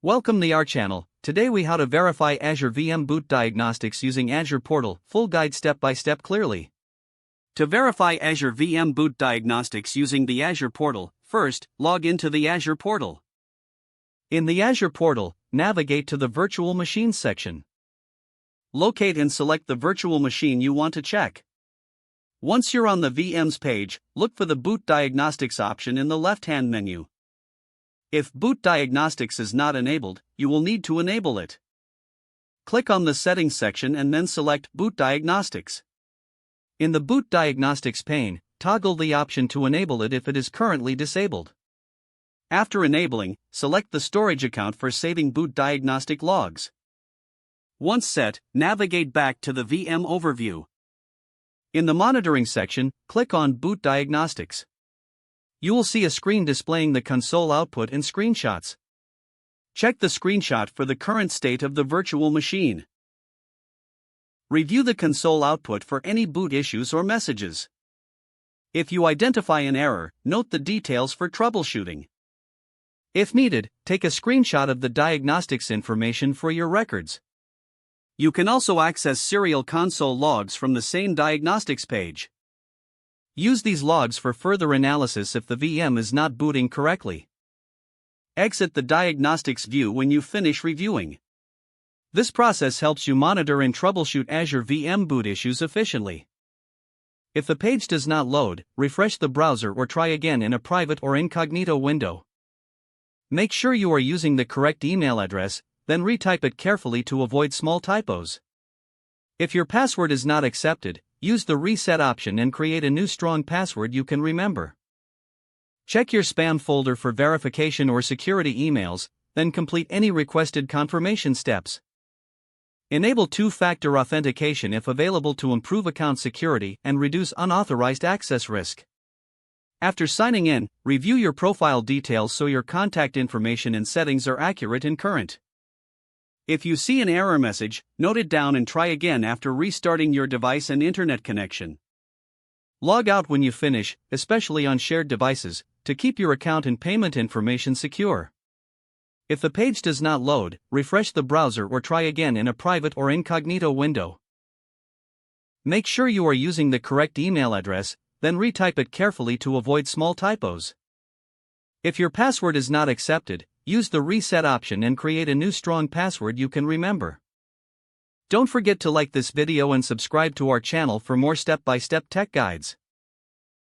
Welcome to our channel. Today we how to verify Azure VM boot diagnostics using Azure Portal, full guide step by step clearly. To verify Azure VM boot diagnostics using the Azure Portal, first, log into the Azure Portal. In the Azure Portal, navigate to the Virtual Machines section. Locate and select the virtual machine you want to check. Once you're on the VMs page, look for the Boot Diagnostics option in the left-hand menu. If Boot Diagnostics is not enabled, you will need to enable it. Click on the Settings section and then select Boot Diagnostics. In the Boot Diagnostics pane, toggle the option to enable it if it is currently disabled. After enabling, select the storage account for saving boot diagnostic logs. Once set, navigate back to the VM overview. In the Monitoring section, click on Boot Diagnostics. You will see a screen displaying the console output and screenshots. Check the screenshot for the current state of the virtual machine. Review the console output for any boot issues or messages. If you identify an error, note the details for troubleshooting. If needed, take a screenshot of the diagnostics information for your records. You can also access serial console logs from the same diagnostics page. Use these logs for further analysis if the VM is not booting correctly. Exit the diagnostics view when you finish reviewing. This process helps you monitor and troubleshoot Azure VM boot issues efficiently. If the page does not load, refresh the browser or try again in a private or incognito window. Make sure you are using the correct email address, then retype it carefully to avoid small typos. If your password is not accepted, use the reset option and create a new strong password you can remember. Check your spam folder for verification or security emails, then complete any requested confirmation steps. Enable two-factor authentication if available to improve account security and reduce unauthorized access risk. After signing in, review your profile details so your contact information and settings are accurate and current. If you see an error message, note it down and try again after restarting your device and internet connection. Log out when you finish, especially on shared devices, to keep your account and payment information secure. If the page does not load, refresh the browser or try again in a private or incognito window. Make sure you are using the correct email address, then retype it carefully to avoid small typos. If your password is not accepted, use the reset option and create a new strong password you can remember. Don't forget to like this video and subscribe to our channel for more step-by-step tech guides.